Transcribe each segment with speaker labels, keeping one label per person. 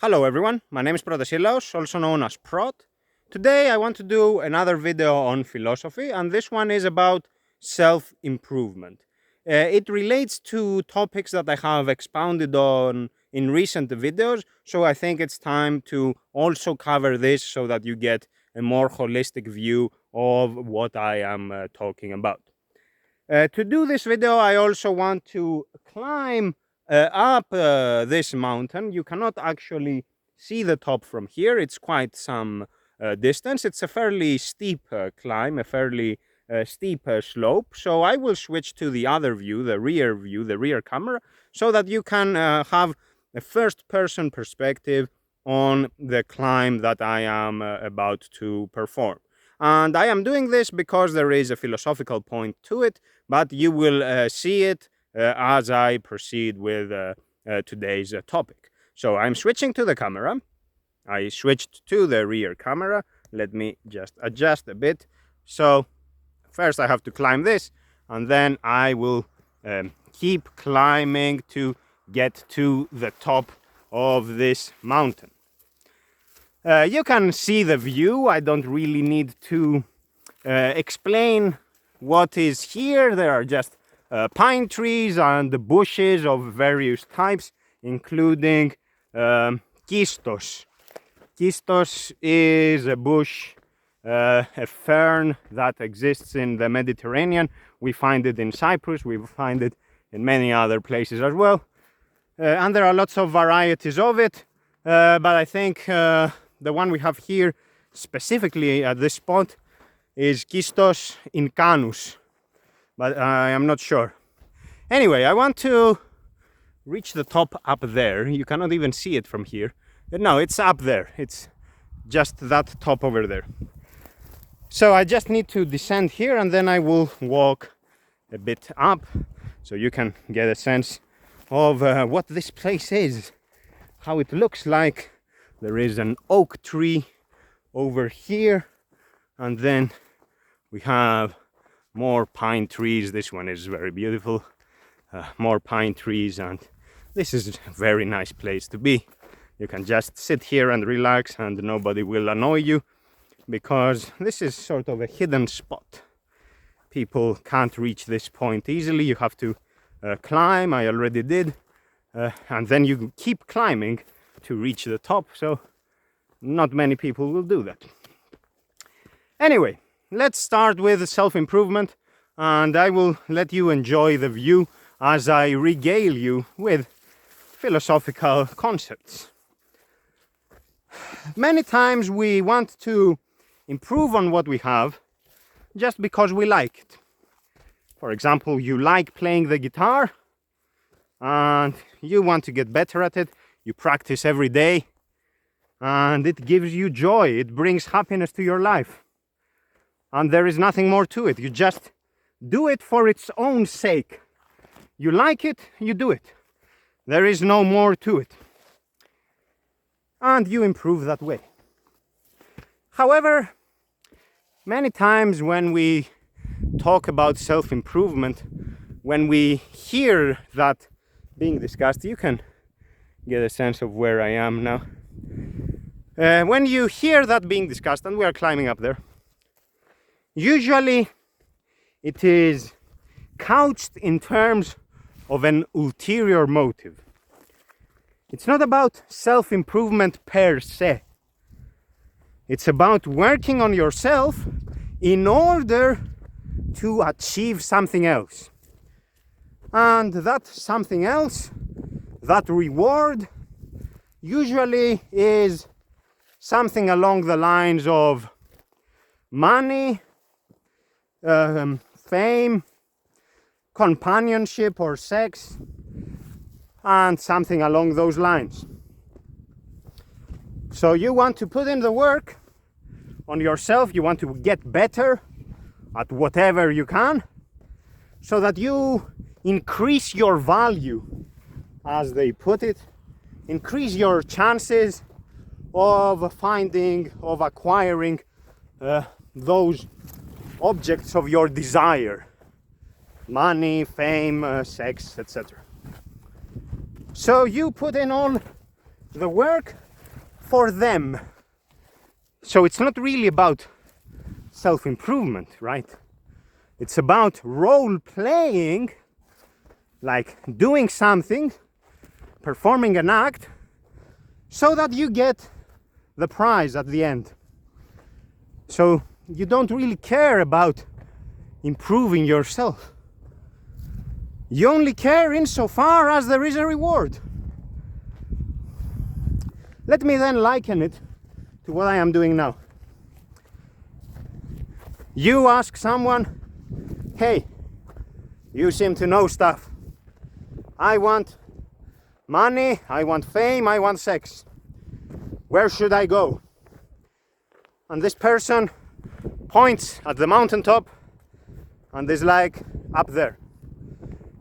Speaker 1: Hello everyone, my name is Protasilaos, also known as Prot. Today I want to do another video on philosophy, and this one is about self-improvement. It relates to topics that I have expounded on in recent videos, so I think it's time to also cover this so that you get a more holistic view of what I am talking about. To do this video, I also want to climb up this mountain. You cannot actually see the top from here. It's quite some distance. It's a fairly steep climb, a fairly steep slope. So I will switch to the other view, the rear camera, so that you can have a first-person perspective on the climb that I am about to perform. And I am doing this because there is a philosophical point to it, but you will see it as I proceed with today's topic. So I'm switching to the camera. I switched to the rear camera. Let me just adjust a bit. So first I have to climb this, and then I will keep climbing to get to the top of this mountain. You can see the view. I don't really need to explain what is here. There are just pine trees and bushes of various types, including kistos. Kistos is a bush, a fern that exists in the Mediterranean. We find it in Cyprus, we find it in many other places as well. And there are lots of varieties of it, but I think the one we have here specifically at this spot is Kistos incanus, but I am not sure. Anyway, I want to reach the top up there. You cannot even see it from here. No, it's up there. It's just that top over there. So I just need to descend here, and then I will walk a bit up so you can get a sense of what this place is, how it looks like. There is an oak tree over here, and then we have more pine trees. This one is very beautiful. More pine trees, and this is a very nice place to be. You can just sit here and relax, and nobody will annoy you, because this is sort of a hidden spot. People can't reach this point easily. You have to climb. I already did, and then you keep climbing to reach the top, so not many people will do that. Anyway, let's start with self-improvement, and I will let you enjoy the view as I regale you with philosophical concepts. Many times we want to improve on what we have just because we like it. For example, you like playing the guitar and you want to get better at it. You practice every day and it gives you joy. It brings happiness to your life. And there is nothing more to it. You just do it for its own sake. You like it, you do it. There is no more to it. And you improve that way. However, many times when we talk about self-improvement, when we hear that being discussed, you can get a sense of where I am now. When you hear that being discussed, and we are climbing up there, usually it is couched in terms of an ulterior motive. It's not about self-improvement per se. It's about working on yourself in order to achieve something else. And that something else, that reward, usually is something along the lines of money, fame, companionship or sex, and something along those lines. So you want to put in the work on yourself, you want to get better at whatever you can, so that you increase your value, as they put it, increase your chances of acquiring those objects of your desire, money, fame, sex, etc. So you put in all the work for them. So it's not really about self-improvement, right? It's about role-playing, like doing something, performing an act, so that you get the prize at the end. So you don't really care about improving yourself. You only care insofar as there is a reward. Let me then liken it to what I am doing now. You ask someone, hey, you seem to know stuff. I want money, I want fame, I want sex. Where should I go? And this person points at the mountaintop and is like, up there.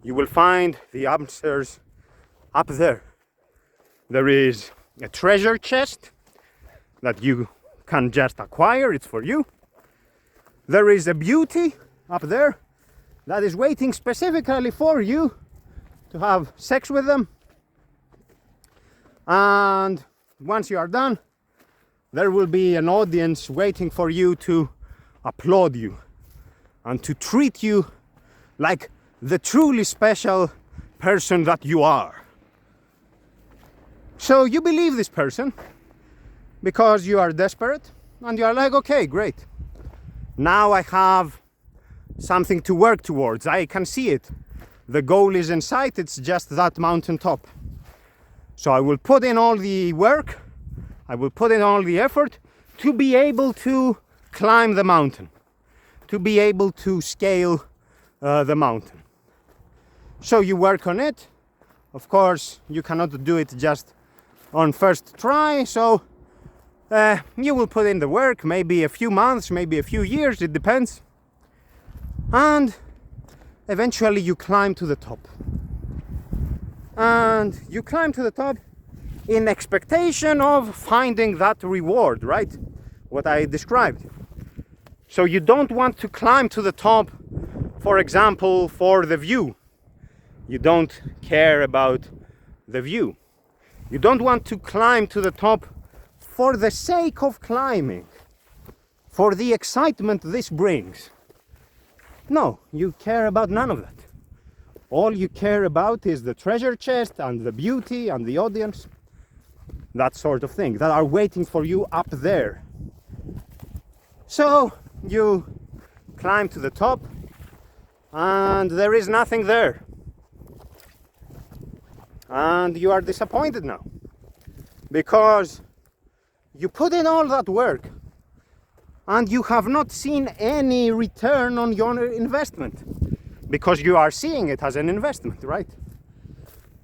Speaker 1: You will find the answers up there. There is a treasure chest that you can just acquire, it's for you. There is a beauty up there that is waiting specifically for you to have sex with them. And once you are done, there will be an audience waiting for you to applaud you and to treat you like the truly special person that you are. So you believe this person because you are desperate and you are like, okay, great. Now I have something to work towards. I can see it. The goal is in sight. It's just that mountaintop. So I will put in all the work. I will put in all the effort to be able to climb the mountain, to be able to scale the mountain. So you work on it. Of course, you cannot do it just on first try. So you will put in the work, maybe a few months, maybe a few years, it depends. And eventually you climb to the top. And you climb to the top in expectation of finding that reward, right? What I described. So you don't want to climb to the top, for example, for the view. You don't care about the view. You don't want to climb to the top for the sake of climbing, for the excitement this brings. No, you care about none of that. All you care about is the treasure chest and the beauty and the audience, that sort of thing, that are waiting for you up there. So you climb to the top and there is nothing there. And you are disappointed now because you put in all that work and you have not seen any return on your investment, because you are seeing it as an investment, right?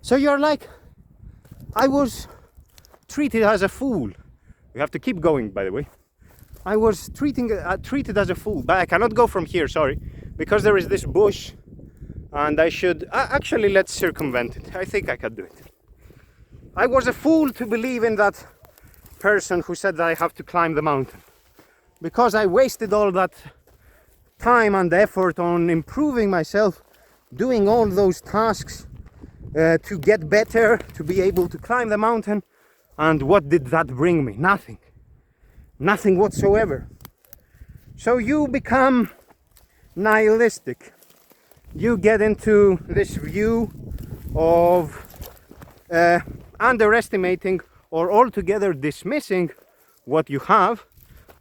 Speaker 1: So you're like, I was treated as a fool. We have to keep going, by the way. I was treated as a fool, but I cannot go from here, sorry, because there is this bush and I should, actually let's circumvent it. I think I can do it. I was a fool to believe in that person who said that I have to climb the mountain, because I wasted all that time and effort on improving myself, doing all those tasks to get better, to be able to climb the mountain. And what did that bring me? Nothing. Nothing whatsoever. So you become nihilistic. You get into this view of underestimating or altogether dismissing what you have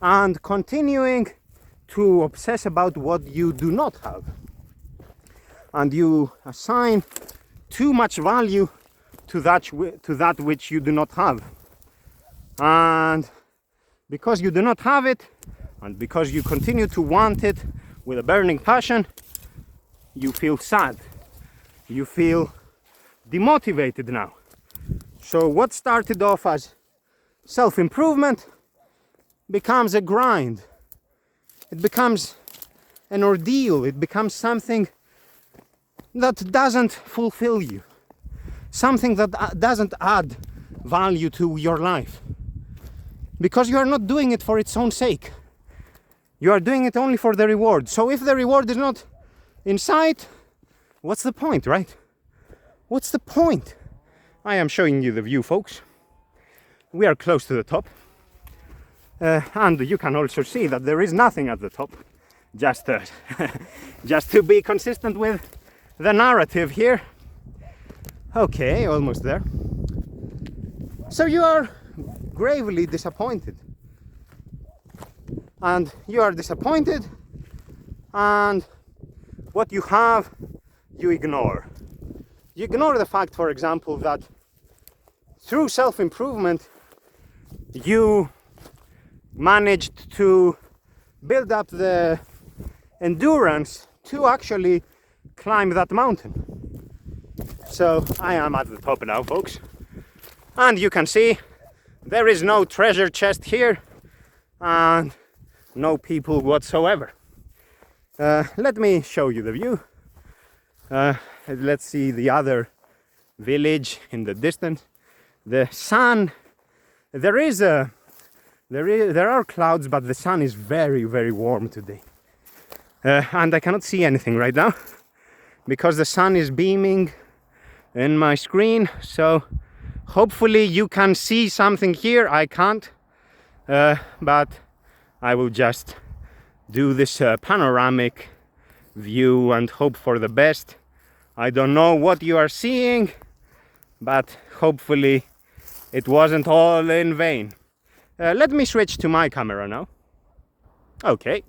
Speaker 1: and continuing to obsess about what you do not have. And you assign too much value to that which you do not have. And because you do not have it, and because you continue to want it with a burning passion, you feel sad. You feel demotivated now. So what started off as self-improvement becomes a grind. It becomes an ordeal. It becomes something that doesn't fulfill you. Something that doesn't add value to your life. Because you are not doing it for its own sake. You are doing it only for the reward. So if the reward is not in sight, what's the point, right? What's the point? I am showing you the view, folks. we are close to the top. And you can also see that there is nothing at the top. Just, just to be consistent with the narrative here. Okay, almost there. So you are gravely disappointed. And you are disappointed, and what you have, you ignore. You ignore the fact, for example, that through self-improvement, you managed to build up the endurance to actually climb that mountain. So I am at the top now, folks, and you can see there is no treasure chest here and no people whatsoever. Let me show you the view. Let's see the other village in the distance. The sun, there are clouds, but the sun is very, very warm today. And I cannot see anything right now because the sun is beaming in my screen. So hopefully you can see something here. I can't, but I will just do this panoramic view and hope for the best. I don't know what you are seeing, but hopefully it wasn't all in vain. Let me switch to my camera now. Okay.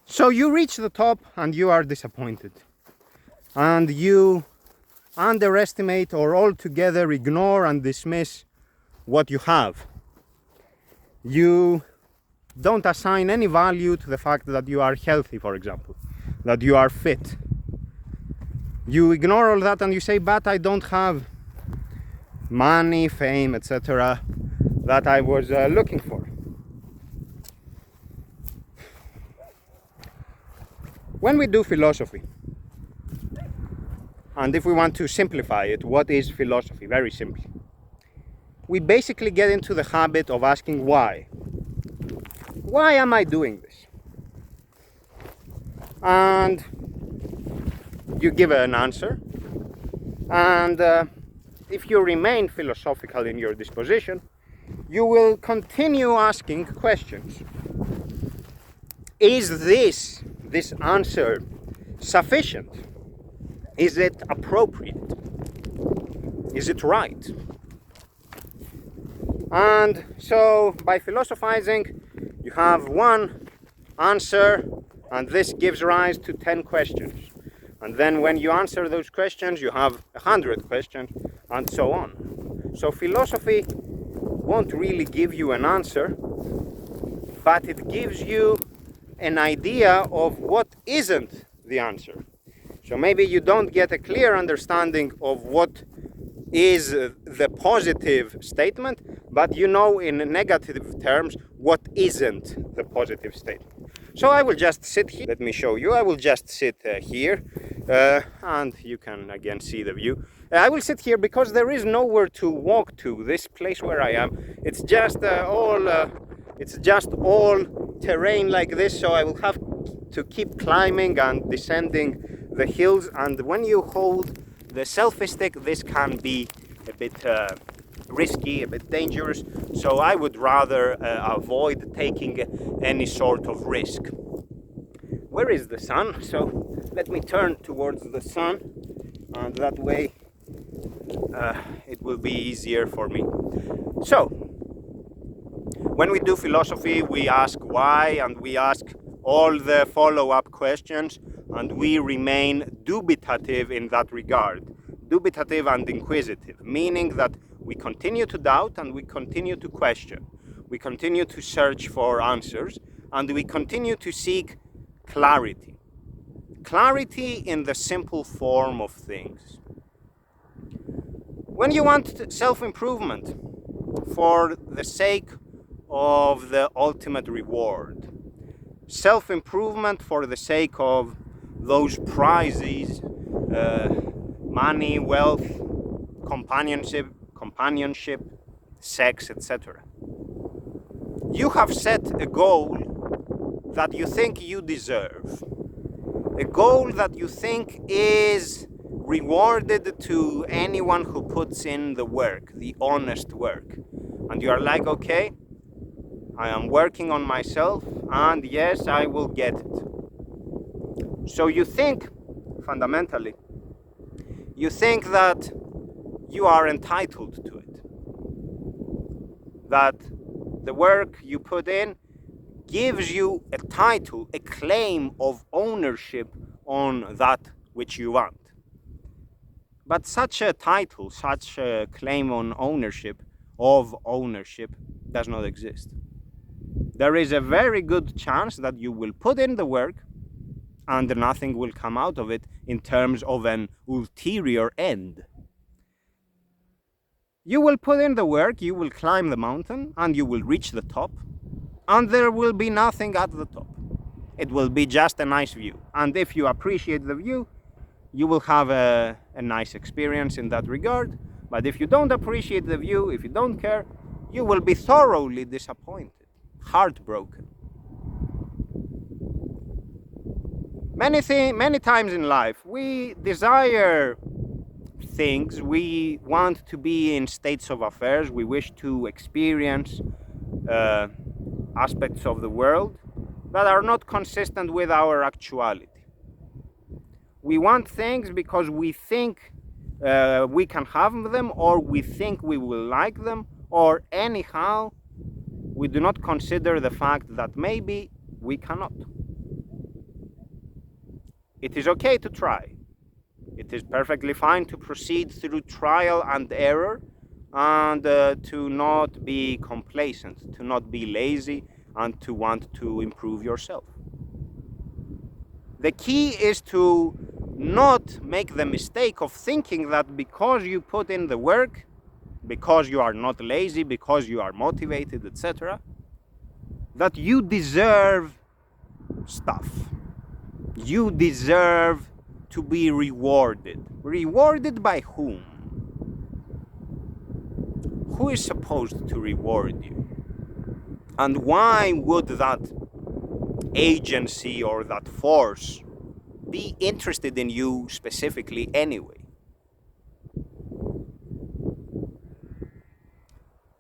Speaker 1: So you reach the top and you are disappointed. And you underestimate or altogether ignore and dismiss what you have. You don't assign any value to the fact that you are healthy, for example, that you are fit. You ignore all that and you say, but I don't have money, fame, etc. that I was looking for. When we do philosophy, and if we want to simplify it, what is philosophy? Very simply, we basically get into the habit of asking why. Why am I doing this? And you give an answer, and if you remain philosophical in your disposition, you will continue asking questions. Is this answer sufficient? Is it appropriate? Is it right? And so by philosophizing, you have one answer, and this gives rise to 10 questions. And then when you answer those questions, you have 100 questions, and so on. So philosophy won't really give you an answer, but it gives you an idea of what isn't the answer. So maybe you don't get a clear understanding of what is the positive statement, but you know in negative terms what isn't the positive statement. So I will just sit here. Let me show you. I will just sit here, and you can again see the view. I will sit here because there is nowhere to walk to. This place where I am, it's just all terrain like this. So I will have to keep climbing and descending the hills. And when you hold the selfie stick, this can be a bit risky, a bit dangerous. So I would rather avoid taking any sort of risk. Where is the sun? So let me turn towards the sun, and that way it will be easier for me. So when we do philosophy, we ask why, and we ask all the follow-up questions, and we remain dubitative in that regard. Dubitative and inquisitive, meaning that we continue to doubt and we continue to question. We continue to search for answers, and we continue to seek clarity. Clarity in the simple form of things. When you want self-improvement for the sake of the ultimate reward, self-improvement for the sake of those prizes, money, wealth, companionship, sex, etc. You have set a goal that you think you deserve, a goal that you think is rewarded to anyone who puts in the work, the honest work. and you are like, okay, I am working on myself, and yes, I will get it. So you think, fundamentally, you think that you are entitled to it, that the work you put in gives you a title, a claim of ownership on that which you want. But such a title, such a claim on ownership, of ownership, does not exist. There is a very good chance that you will put in the work and nothing will come out of it in terms of an ulterior end. You will put in the work, you will climb the mountain, and you will reach the top, and there will be nothing at the top. It will be just a nice view. And if you appreciate the view, you will have a nice experience in that regard. But if you don't appreciate the view, if you don't care, you will be thoroughly disappointed, heartbroken. Many times in life, we desire things, we want to be in states of affairs, we wish to experience aspects of the world that are not consistent with our actuality. We want things because we think we can have them, or we think we will like them, or anyhow, we do not consider the fact that maybe we cannot. It is okay to try. It is perfectly fine to proceed through trial and error, and to not be complacent, to not be lazy, and to want to improve yourself. The key is to not make the mistake of thinking that because you put in the work, because you are not lazy, because you are motivated, etc., that you deserve stuff. You deserve to be rewarded. Rewarded by whom? Who is supposed to reward you? And why would that agency or that force be interested in you specifically anyway?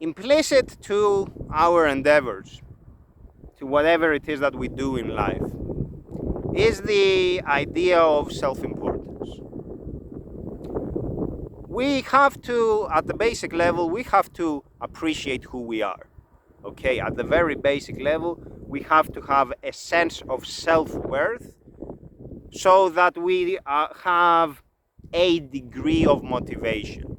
Speaker 1: Implicit to our endeavors, to whatever it is that we do in life, is the idea of self-importance. We have to, at the basic level, we have to appreciate who we are. Okay, at the very basic level, we have to have a sense of self-worth so that we have a degree of motivation,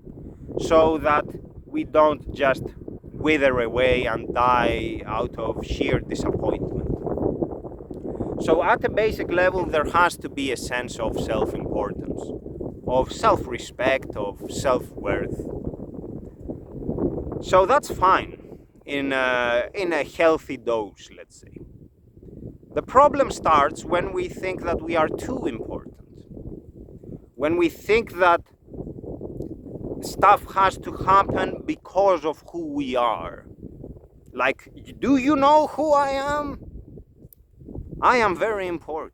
Speaker 1: so that we don't just wither away and die out of sheer disappointment. So at a basic level, there has to be a sense of self-importance, of self-respect, of self-worth. So that's fine in a healthy dose, let's say. The problem starts when we think that we are too important, when we think that stuff has to happen because of who we are. Like, do you know who I am? I am very important.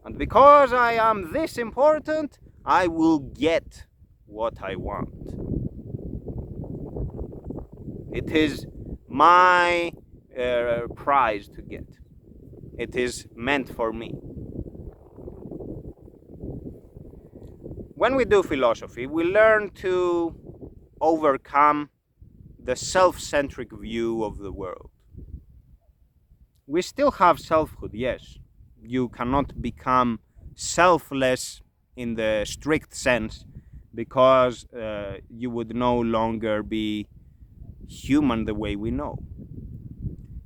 Speaker 1: And because I am this important, I will get what I want. It is my prize to get. It is meant for me. When we do philosophy, we learn to overcome the self-centric view of the world. We still have selfhood, yes. You cannot become selfless in the strict sense, because you would no longer be human the way we know.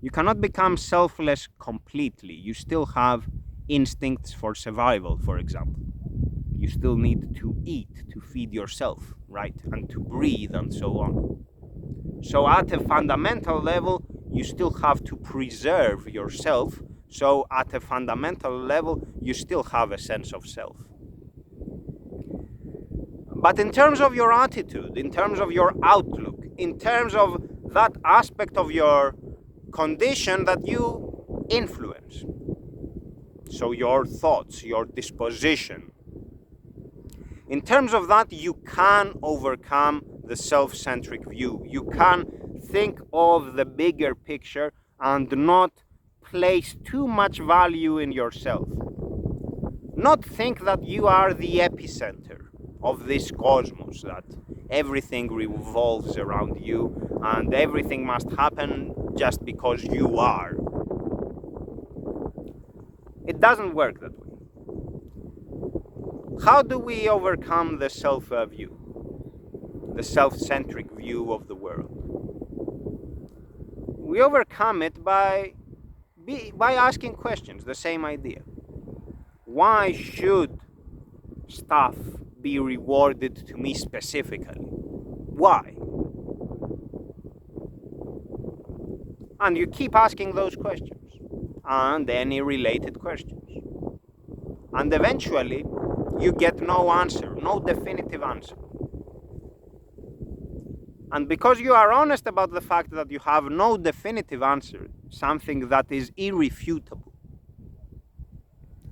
Speaker 1: You cannot become selfless completely. You still have instincts for survival, for example. You still need to eat, to feed yourself, right? And to breathe and so on. So at a fundamental level, you still have to preserve yourself. So at a fundamental level, you still have a sense of self. But in terms of your attitude, in terms of your outlook, in terms of that aspect of your condition that you influence, so your thoughts, your disposition, in terms of that, you can overcome the self-centric view. You can think of the bigger picture and not place too much value in yourself. Not think that you are the epicenter of this cosmos, that everything revolves around you and everything must happen just because you are. It doesn't work that way. How do we overcome the self-view, the self-centric view of the world? We overcome it by asking questions, the same idea. Why should stuff be rewarded to me specifically? Why? And you keep asking those questions and any related questions. And eventually you get no answer, no definitive answer. And because you are honest about the fact that you have no definitive answer, something that is irrefutable,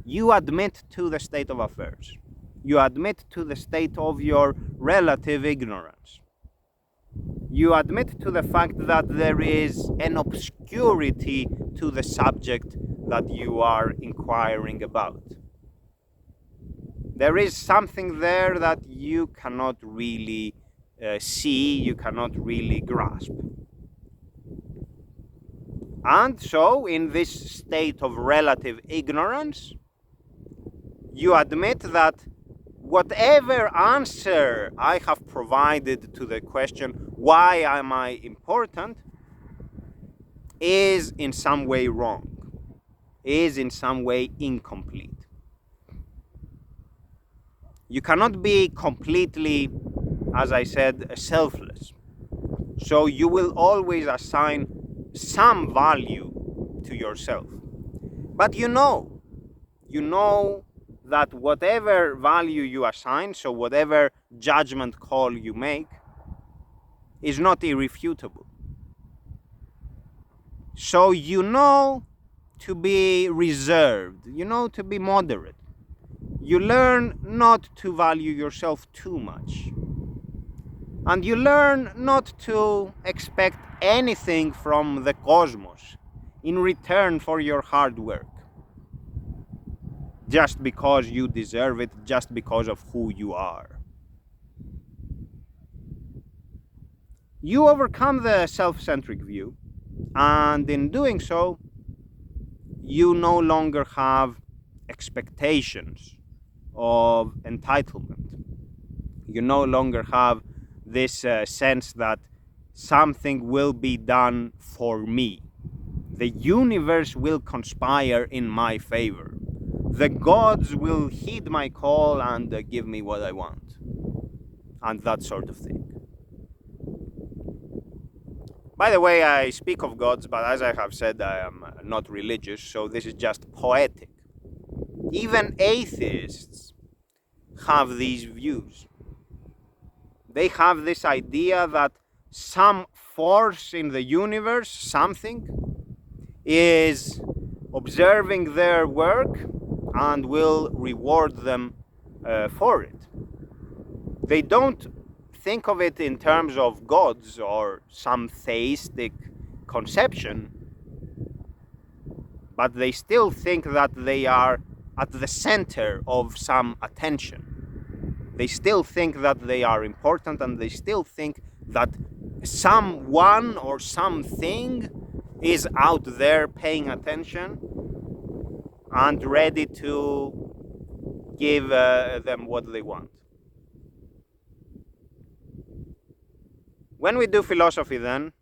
Speaker 1: you admit to the state of affairs. You admit to the state of your relative ignorance. You admit to the fact that there is an obscurity to the subject that you are inquiring about. There is something there that you cannot really see, you cannot really grasp. And so, in this state of relative ignorance, you admit that whatever answer I have provided to the question, why am I important, is in some way wrong, is in some way incomplete. You cannot be completely, as I said, selfless. So you will always assign some value to yourself. But you know that whatever value you assign, so whatever judgment call you make, is not irrefutable. So you know to be reserved, you know to be moderate. You learn not to value yourself too much. And you learn not to expect anything from the cosmos in return for your hard work. Just because you deserve it, just because of who you are. You overcome the self-centric view, and in doing so, you no longer have expectations of entitlement. You no longer have this sense that something will be done for me. The universe will conspire in my favor. The gods will heed my call and give me what I want. And that sort of thing. By the way, I speak of gods, but as I have said, I am not religious, so this is just poetic. Even atheists have these views. They have this idea that some force in the universe, something, is observing their work and will reward them for it. They don't think of it in terms of gods or some theistic conception, but they still think that they are at the center of some attention. They still think that they are important, and they still think that someone or something is out there paying attention and ready to give them what they want. When we do philosophy, then,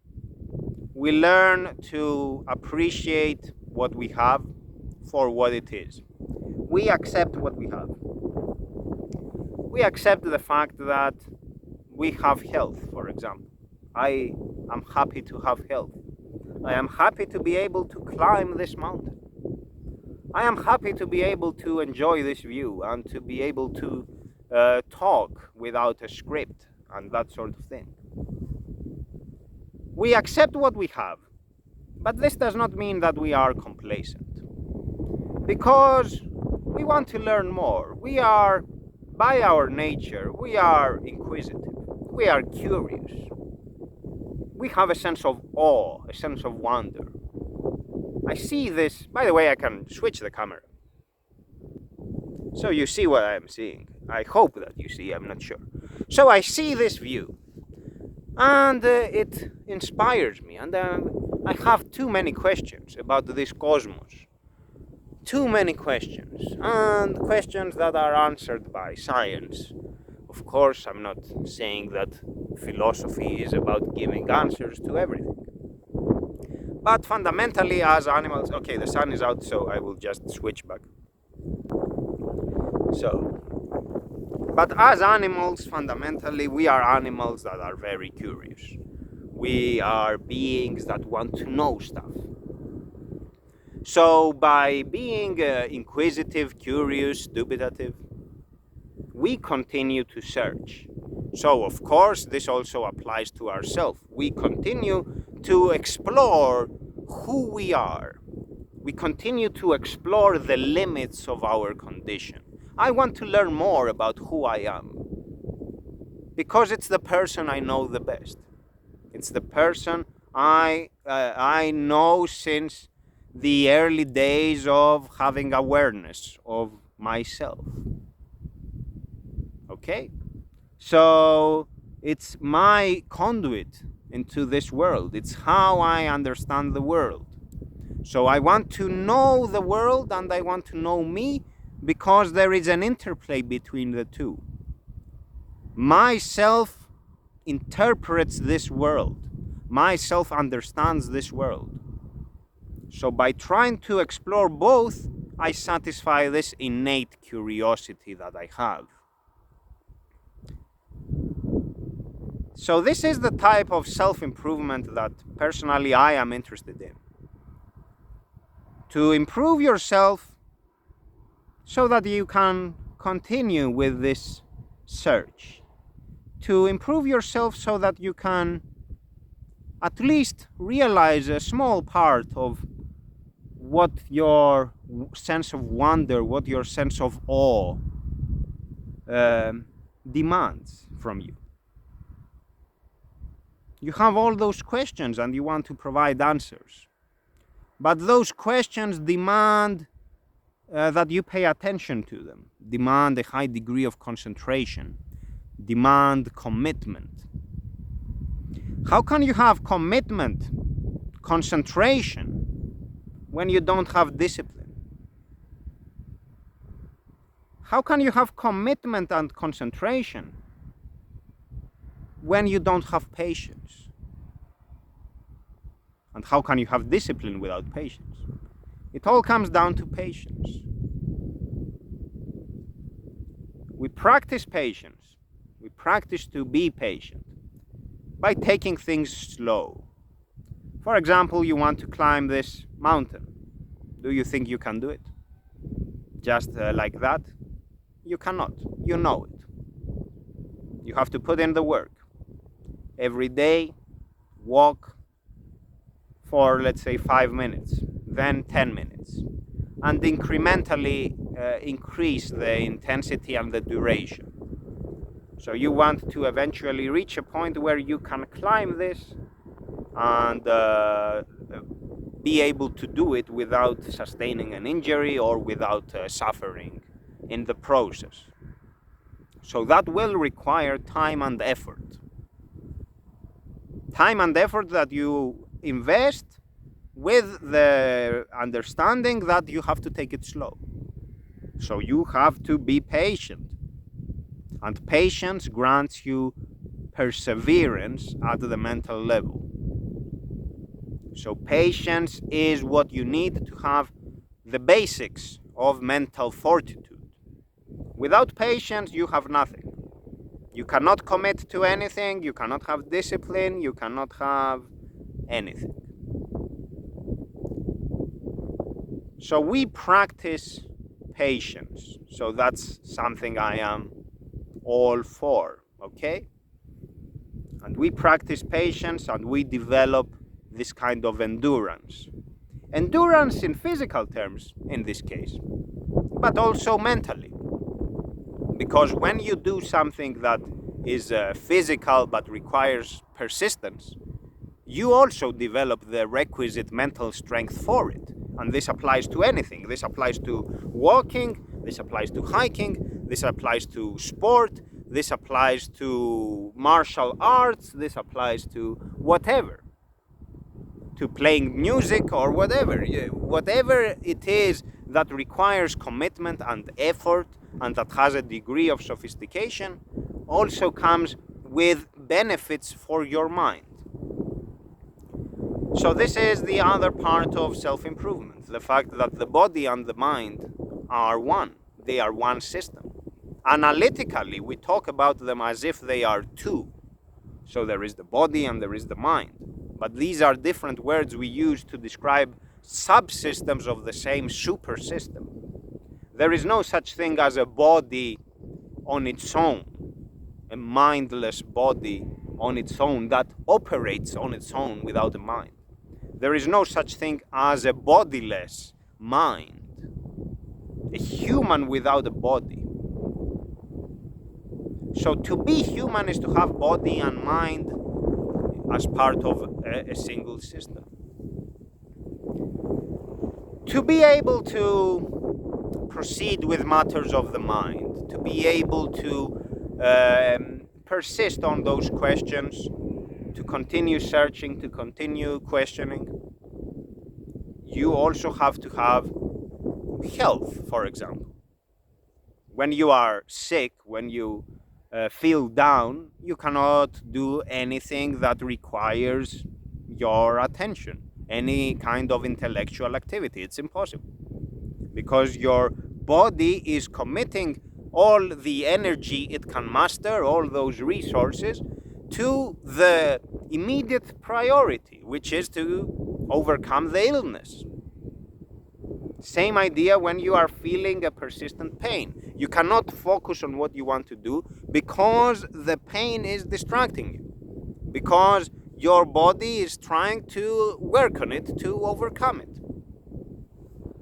Speaker 1: we learn to appreciate what we have for what it is. We accept what we have. We accept the fact that we have health, for example. I am happy to have health. I am happy to be able to climb this mountain. I am happy to be able to enjoy this view and to be able to talk without a script and that sort of thing. We accept what we have, but this does not mean that we are complacent, because we want to learn more. We are, by our nature, we are inquisitive. We are curious. we have a sense of awe, a sense of wonder. I see this, by the way, I can switch the camera. So you see what I'm seeing. I hope that you see, I'm not sure. So I see this view, and it inspires me, and I have too many questions about this cosmos. Too many questions, and questions that are answered by science. Of course, I'm not saying that philosophy is about giving answers to everything. But fundamentally, as animals, okay, the sun is out, so I will just switch back. But as animals, fundamentally, we are animals that are very curious. We are beings that want to know stuff. So by being inquisitive, curious, dubitative, we continue to search. So of course, this also applies to ourselves. We continue to explore who we are. We continue to explore the limits of our condition. I want to learn more about who I am, because it's the person I know the best. It's the person I know since the early days of having awareness of myself. Okay? So it's my conduit into this world. It's how I understand the world. So I want to know the world and I want to know me, because there is an interplay between the two. Myself interprets this world. Myself understands this world. So by trying to explore both, I satisfy this innate curiosity that I have. So this is the type of self-improvement that personally I am interested in. To improve yourself so that you can continue with this search. To improve yourself so that you can at least realize a small part of what your sense of wonder, what your sense of awe demands from you. You have all those questions and you want to provide answers. But those questions demand that you pay attention to them, demand a high degree of concentration, demand commitment. How can you have commitment, concentration, when you don't have discipline? How can you have commitment and concentration when you don't have patience? And how can you have discipline without patience? It all comes down to patience. We practice patience. We practice to be patient by taking things slow. For example, you want to climb this mountain. Do you think you can do it? Just like that? You cannot. You know it. You have to put in the work. Every day, walk for, let's say, 5 minutes, then 10 minutes, and incrementally increase the intensity and the duration. So you want to eventually reach a point where you can climb this and be able to do it without sustaining an injury or without suffering in the process. So that will require time and effort. Time and effort that you invest with the understanding that you have to take it slow. So you have to be patient. And patience grants you perseverance at the mental level. So patience is what you need to have the basics of mental fortitude. Without patience, you have nothing. You cannot commit to anything, you cannot have discipline, you cannot have anything. So we practice patience. So that's something I am all for, okay? And we practice patience and we develop this kind of endurance. Endurance in physical terms, in this case, but also mentally. Because when you do something that is physical but requires persistence, you also develop the requisite mental strength for it. And this applies to anything. This applies to walking, this applies to hiking, this applies to sport, this applies to martial arts, this applies to whatever. To playing music or whatever. Whatever it is that requires commitment and effort and that has a degree of sophistication also comes with benefits for your mind. So this is the other part of self-improvement, the fact that the body and the mind are one. They are one system. Analytically, we talk about them as if they are two. So there is the body and there is the mind. But these are different words we use to describe subsystems of the same super system. There is no such thing as a body on its own, a mindless body on its own that operates on its own without a mind. There is no such thing as a bodiless mind, a human without a body. So to be human is to have body and mind as part of a single system. To be able to proceed with matters of the mind, to be able to persist on those questions, to continue searching, to continue questioning, you also have to have health, for example. When you are sick, when you feel down, you cannot do anything that requires your attention, any kind of intellectual activity. It's impossible because your body is committing all the energy it can muster, all those resources, to the immediate priority, which is to overcome the illness. Same idea when you are feeling a persistent pain. You cannot focus on what you want to do because the pain is distracting you, because your body is trying to work on it to overcome it.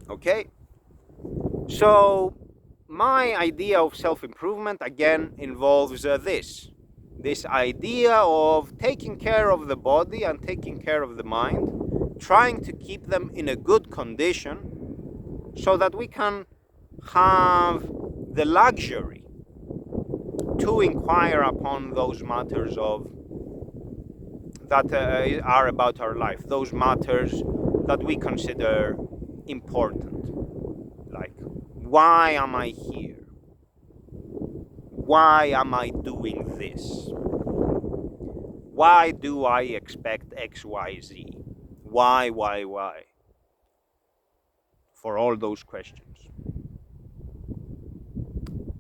Speaker 1: Okay? So my idea of self-improvement again involves this idea of taking care of the body and taking care of the mind, trying to keep them in a good condition so that we can have the luxury to inquire upon those matters that are about our life, those matters that we consider important, like why am I here? Why am I doing this? Why do I expect X, Y, Z? Why? For all those questions.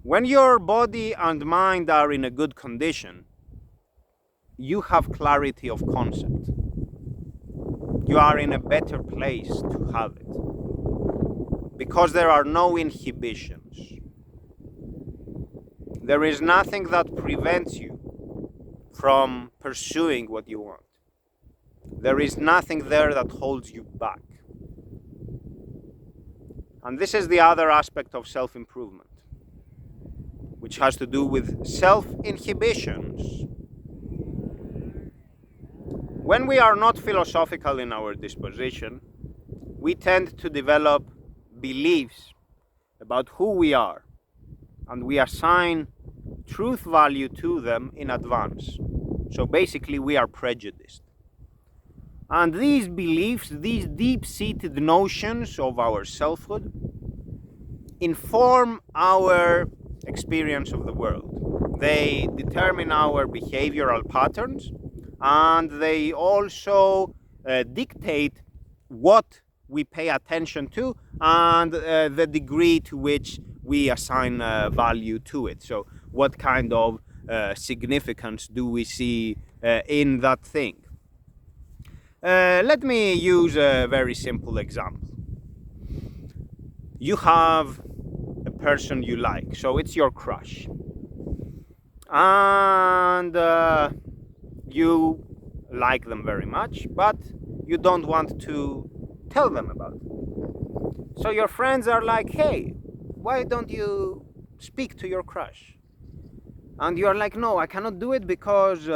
Speaker 1: When your body and mind are in a good condition, you have clarity of concept. You are in a better place to have it because there are no inhibitions. There is nothing that prevents you from pursuing what you want. There is nothing there that holds you back. And this is the other aspect of self-improvement, which has to do with self-inhibitions. When we are not philosophical in our disposition, we tend to develop beliefs about who we are, and we assign truth value to them in advance. So basically we are prejudiced. And these beliefs, these deep-seated notions of our selfhood, inform our experience of the world. They determine our behavioral patterns, and they also dictate what we pay attention to and the degree to which we assign value to it. So what kind of significance do we see in that thing? Let me use a very simple example. You have a person you like, so it's your crush. And you like them very much, but you don't want to tell them about it. So your friends are like, hey, why don't you speak to your crush? And you're like, no, I cannot do it because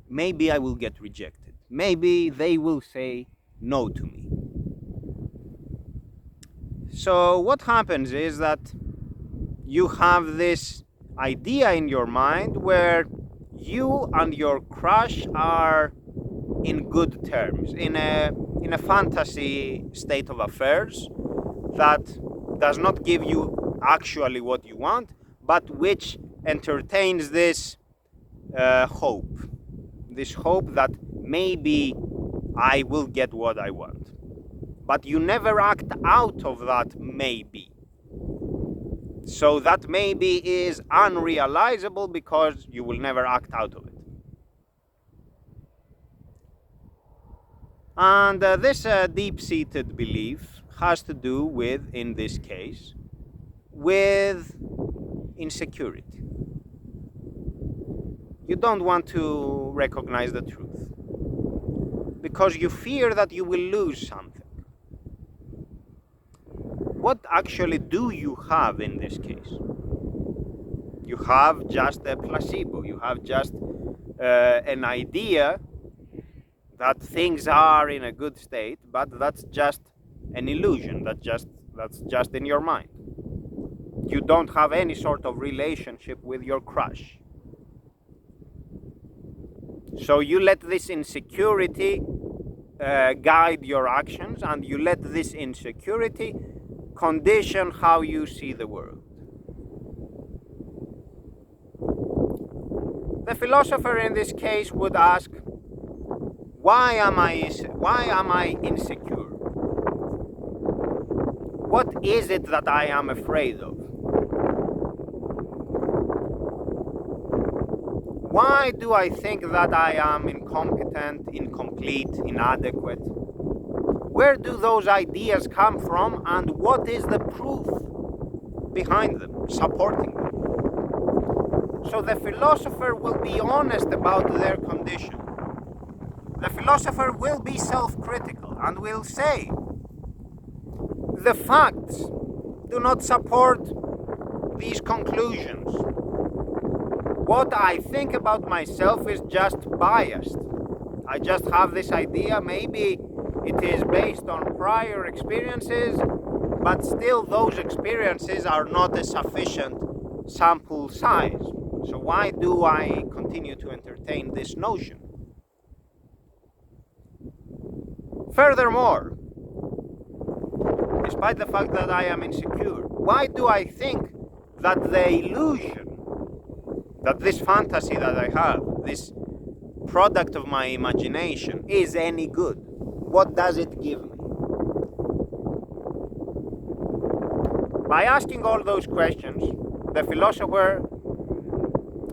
Speaker 1: maybe I will get rejected. maybe they will say no to me. So what happens is that you have this idea in your mind where you and your crush are in good terms, in a fantasy state of affairs that does not give you actually what you want, but which entertains this hope that maybe I will get what I want. But you never act out of that maybe. So that maybe is unrealizable because you will never act out of it. And this deep-seated belief has to do with, in this case, with insecurity. You don't want to recognize the truth because you fear that you will lose something. What actually do you have in this case? You have just a placebo. You have just an idea that things are in a good state, but that's just an illusion. That's just in your mind. You don't have any sort of relationship with your crush. So you let this insecurity guide your actions, and you let this insecurity condition how you see the world. The philosopher in this case would ask, why am I insecure? What is it that I am afraid of? Why do I think that I am incompetent, incomplete, inadequate? Where do those ideas come from, and what is the proof behind them, supporting them? So the philosopher will be honest about their condition. The philosopher will be self-critical and will say, the facts do not support these conclusions. What I think about myself is just biased. I just have this idea, maybe it is based on prior experiences, but still those experiences are not a sufficient sample size. So why do I continue to entertain this notion? Furthermore, despite the fact that I am insecure, why do I think that the illusion, that this fantasy that I have, this product of my imagination, is any good? What does it give me? By asking all those questions, the philosopher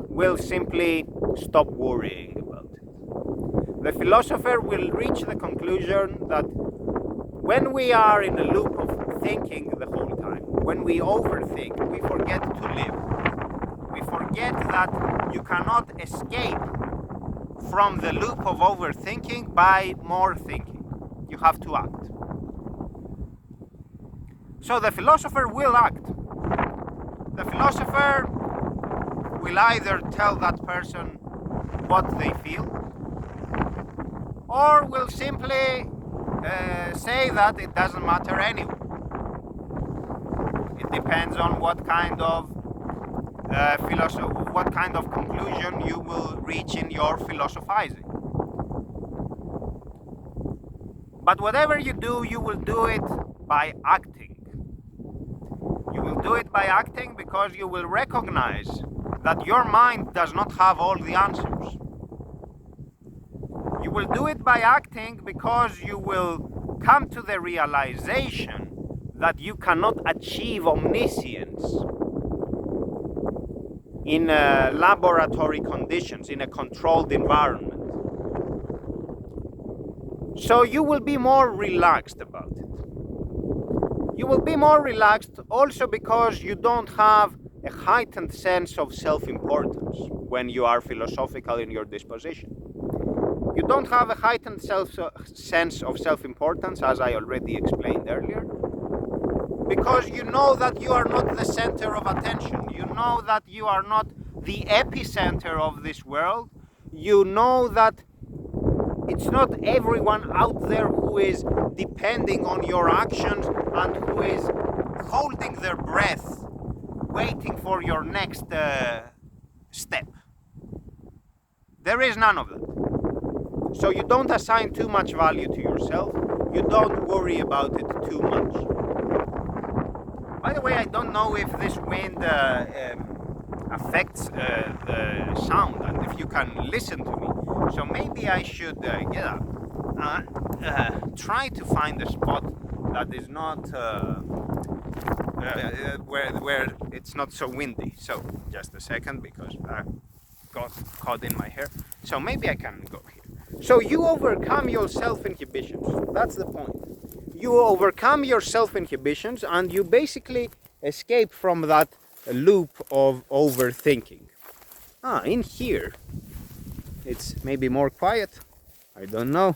Speaker 1: will simply stop worrying about it. The philosopher will reach the conclusion that when we are in a loop of thinking the whole time, when we overthink, we forget to live. We forget that you cannot escape from the loop of overthinking by more thinking. You have to act. So the philosopher will act. The philosopher will either tell that person what they feel, or will simply say that it doesn't matter anyway. It depends on what kind of what kind of conclusion you will reach in your philosophizing. But whatever you do, you will do it by acting. You will do it by acting because you will recognize that your mind does not have all the answers. You will do it by acting because you will come to the realization that you cannot achieve omniscience in laboratory conditions, in a controlled environment. So you will be more relaxed about it. You will be more relaxed also because you don't have a heightened sense of self-importance when you are philosophical in your disposition. You don't have a heightened sense of self-importance, as I already explained earlier, because you know that you are not the center of attention. You know that you are not the epicenter of this world. You know that It's not everyone out there who is depending on your actions and who is holding their breath, waiting for your next step. There is none of that. So you don't assign too much value to yourself. You don't worry about it too much. By the way, I don't know if this wind affects the sound and if you can listen to me. So maybe I should get up and try to find a spot that is not where it's not so windy. So just a second, because I got caught in my hair. So maybe I can go here. So you overcome your self-inhibitions. That's the point. You overcome your self-inhibitions and you basically escape from that loop of overthinking. In here it's maybe more quiet. I don't know.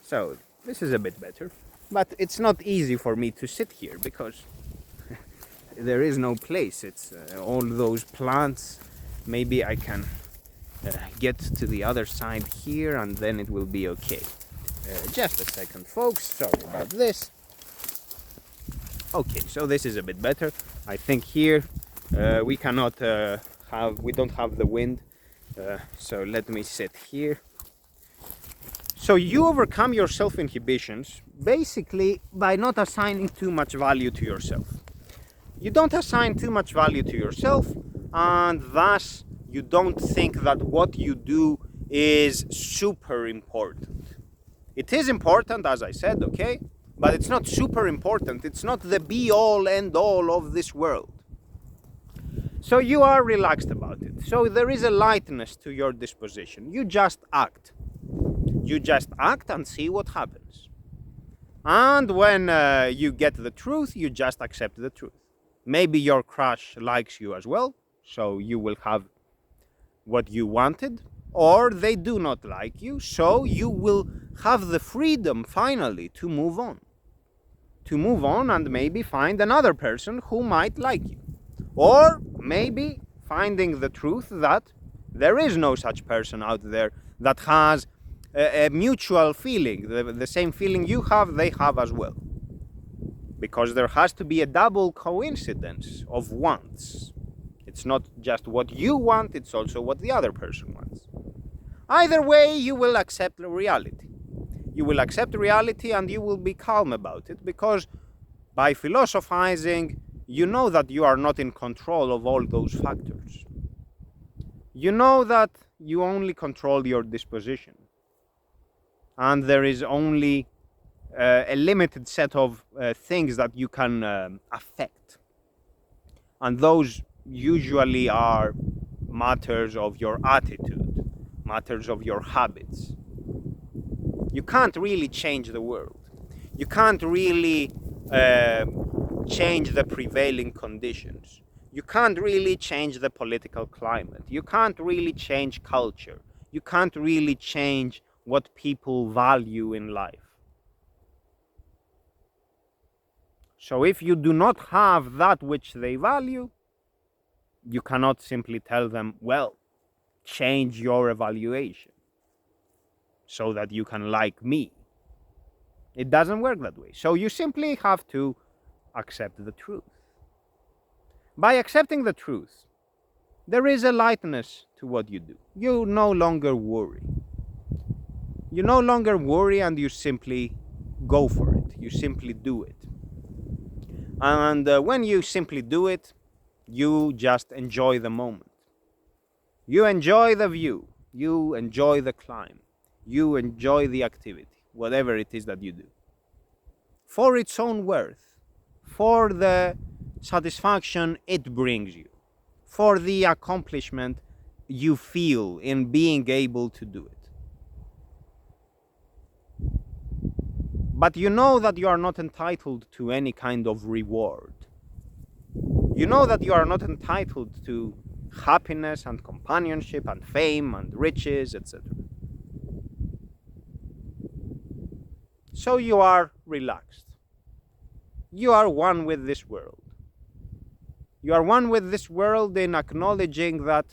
Speaker 1: So this is a bit better. But it's not easy for me to sit here because there is no place. It's all those plants. Maybe I can get to the other side here and then it will be okay. Just a second, folks. Sorry about this. Okay, so this is a bit better. I think here we don't have the wind. So let me sit here. So you overcome your self-inhibitions basically by not assigning too much value to yourself. You don't assign too much value to yourself, and thus you don't think that what you do is super important. It is important, as I said, okay? But it's not super important. It's not the be-all, end-all of this world. So you are relaxed about it. So there is a lightness to your disposition. You just act. You just act and see what happens. And when you get the truth, you just accept the truth. Maybe your crush likes you as well, so you will have what you wanted. Or they do not like you, so you will have the freedom finally to move on. To move on and maybe find another person who might like you. Or maybe finding the truth that there is no such person out there that has a mutual feeling. The same feeling you have, they have as well. Because there has to be a double coincidence of wants. It's not just what you want, it's also what the other person wants. Either way, you will accept reality. You will accept reality and you will be calm about it, because by philosophizing, you know that you are not in control of all those factors. You know that you only control your disposition. And there is only a limited set of things that you can affect. And those usually are matters of your attitude, matters of your habits. You can't really change the world. You can't really change the prevailing conditions. You can't really change the political climate. You can't really change culture. You can't really change what people value in life. So if you do not have that which they value, you cannot simply tell them, well, change your evaluation so that you can like me. It doesn't work that way. So you simply have to accept the truth. By accepting the truth, there is a lightness to what you do. You no longer worry. You no longer worry and you simply go for it. You simply do it. And when you simply do it, you just enjoy the moment. You enjoy the view. You enjoy the climb. You enjoy the activity, whatever it is that you do. For its own worth, for the satisfaction it brings you, for the accomplishment you feel in being able to do it. But you know that you are not entitled to any kind of reward. You know that you are not entitled to happiness and companionship and fame and riches, etc. So you are relaxed. You are one with this world. You are one with this world in acknowledging that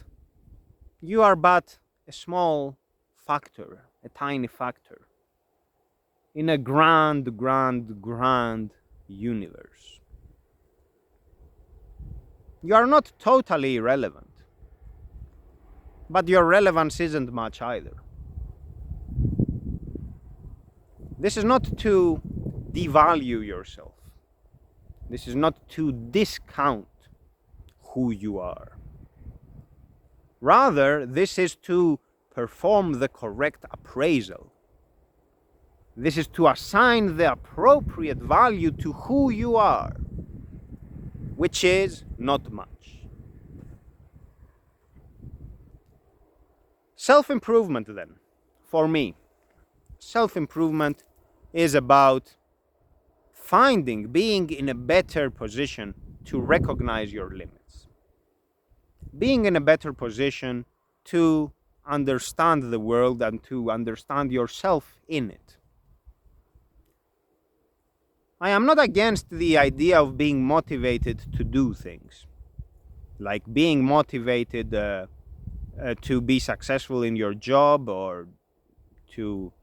Speaker 1: you are but a small factor, a tiny factor in a grand universe. You are not totally irrelevant, but your relevance isn't much either. This is not to devalue yourself. This is not to discount who you are. Rather, this is to perform the correct appraisal. This is to assign the appropriate value to who you are, which is not much. Self-improvement, then, for me, self-improvement is about being in a better position to recognize your limits. Being in a better position to understand the world and to understand yourself in it. I am not against the idea of being motivated to do things, like being motivated to be successful in your job or to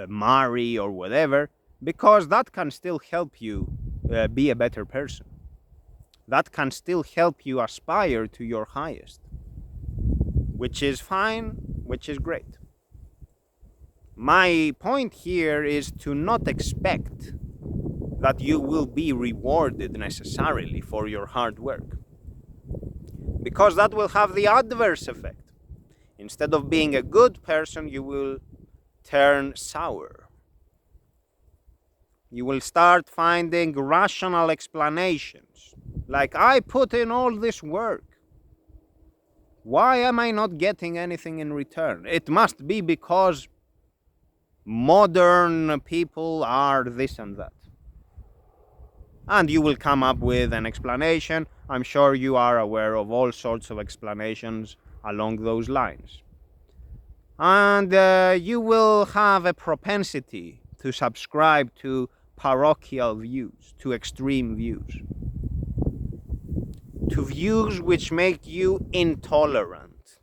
Speaker 1: marry or whatever, because that can still help you be a better person. That can still help you aspire to your highest, which is fine, which is great. My point here is to not expect that you will be rewarded necessarily for your hard work, because that will have the adverse effect. Instead of being a good person, you will turn sour. You will start finding rational explanations, like, I put in all this work. Why am I not getting anything in return? It must be because modern people are this and that. And you will come up with an explanation. I'm sure you are aware of all sorts of explanations along those lines. And you will have a propensity to subscribe to parochial views, to extreme views, to views which make you intolerant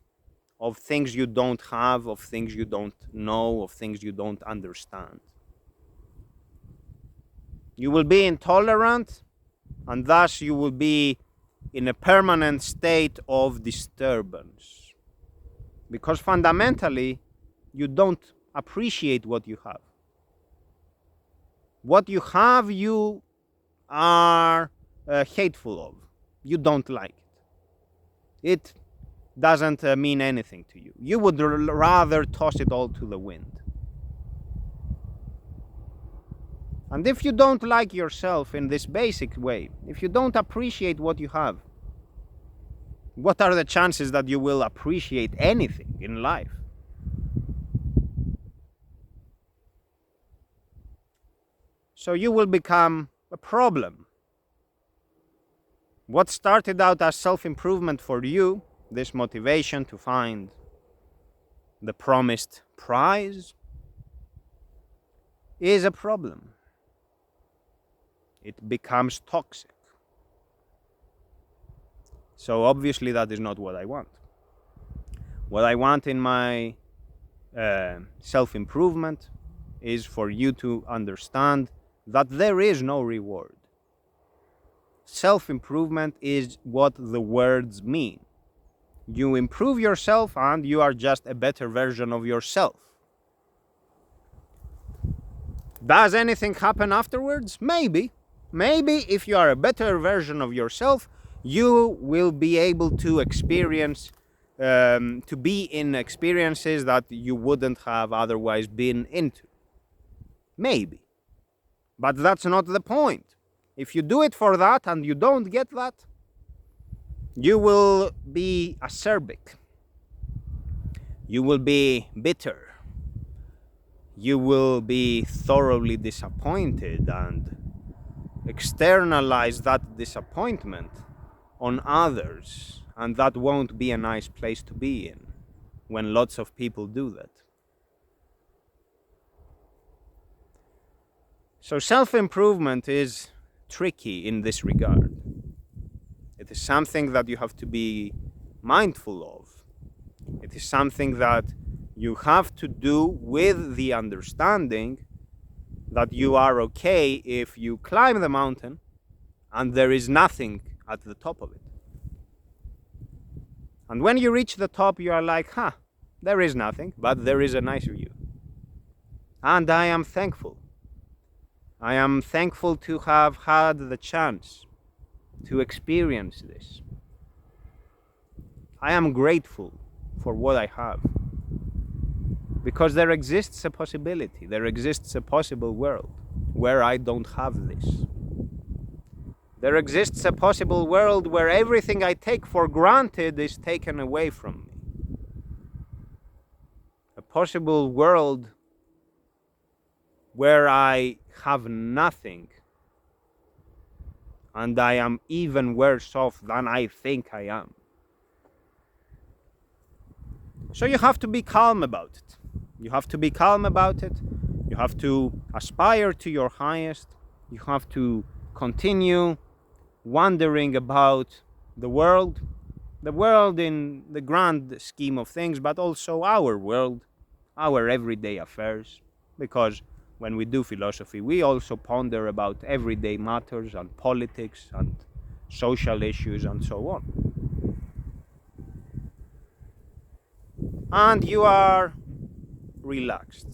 Speaker 1: of things you don't have, of things you don't know, of things you don't understand. You will be intolerant, and thus you will be in a permanent state of disturbance, because fundamentally you don't appreciate what you have. What you have, you are hateful of. You don't like it. It doesn't mean anything to you. You would rather toss it all to the wind. And if you don't like yourself in this basic way, if you don't appreciate what you have, what are the chances that you will appreciate anything in life? So you will become a problem. What started out as self-improvement for you, this motivation to find the promised prize, is a problem. It becomes toxic. So obviously that is not what I want. What I want in my self-improvement is for you to understand that there is no reward. Self-improvement is what the words mean. You improve yourself and you are just a better version of yourself. Does anything happen afterwards? Maybe. Maybe if you are a better version of yourself, you will be able to experience, to be in experiences that you wouldn't have otherwise been into. Maybe. But that's not the point. If you do it for that and you don't get that, you will be acerbic. You will be bitter. You will be thoroughly disappointed and externalize that disappointment on others, and that won't be a nice place to be in when lots of people do that. So self-improvement is tricky in this regard. It is something that you have to be mindful of. It is something that You have to do with the understanding that you are okay if you climb the mountain and there is nothing at the top of it. And when you reach the top, you are like, there is nothing, but there is a nice view. And I am thankful. I am thankful to have had the chance to experience this. I am grateful for what I have. Because there exists a possibility, there exists a possible world where I don't have this. There exists a possible world where everything I take for granted is taken away from me. A possible world where I have nothing and I am even worse off than I think I am. So you have to be calm about it. You have to be calm about it. You have to aspire to your highest. You have to continue wondering about the world in the grand scheme of things, but also our world, our everyday affairs. Because when we do philosophy, we also ponder about everyday matters and politics and social issues and so on. And you are relaxed.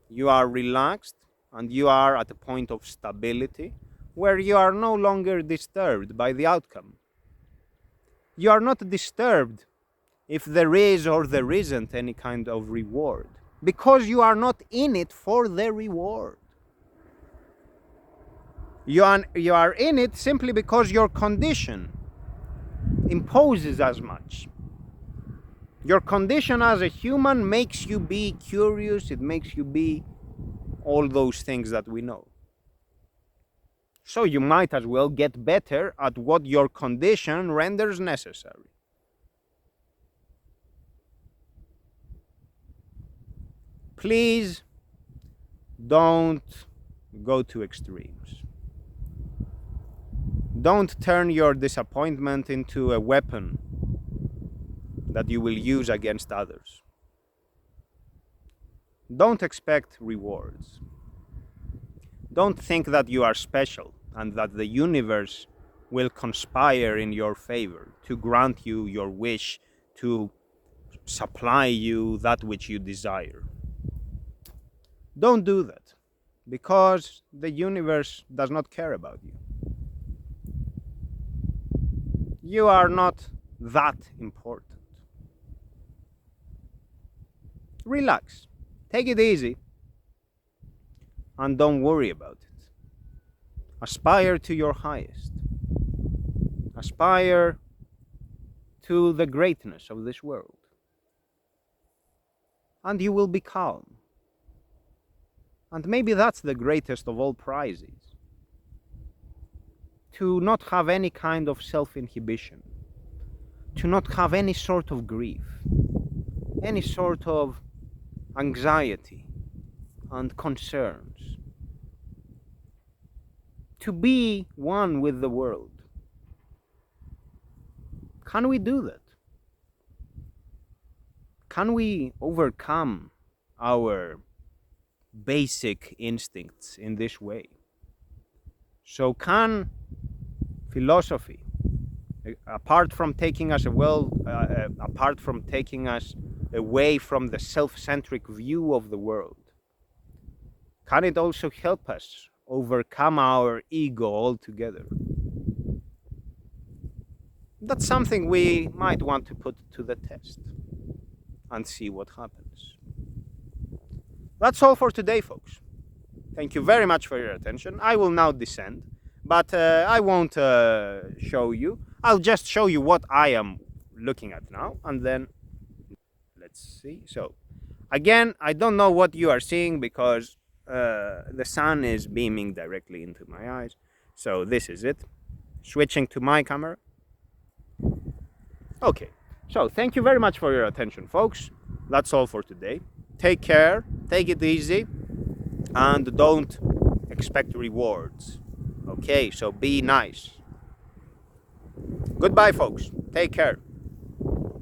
Speaker 1: You are relaxed and you are at a point of stability where you are no longer disturbed by the outcome. You are not disturbed if there is or there isn't any kind of reward, because you are not in it for the reward. You are in it simply because your condition imposes as much. Your condition as a human makes you be curious, it makes you be all those things that we know. So you might as well get better at what your condition renders necessary. Please don't go to extremes. Don't turn your disappointment into a weapon that you will use against others. Don't expect rewards. Don't think that you are special and that the universe will conspire in your favor to grant you your wish, to supply you that which you desire. Don't do that, because the universe does not care about you. You are not that important. Relax, take it easy, and don't worry about it. Aspire to your highest. Aspire to the greatness of this world. And you will be calm. And maybe that's the greatest of all prizes. To not have any kind of self-inhibition. To not have any sort of grief. Any sort of anxiety and concerns. To be one with the world. Can we do that? Can we overcome our basic instincts in this way? So can philosophy, apart from taking us away from the self-centric view of the world, can it also help us overcome our ego altogether? That's something we might want to put to the test and see what happens. That's all for today, folks. Thank you very much for your attention. I will now descend, but I won't show you. I'll just show you what I am looking at now, and then let's see. So again, I don't know what you are seeing because the sun is beaming directly into my eyes. So this is it. Switching to my camera. Okay, so thank you very much for your attention, folks. That's all for today. Take care, take it easy, and don't expect rewards. Okay, so be nice. Goodbye, folks. Take care.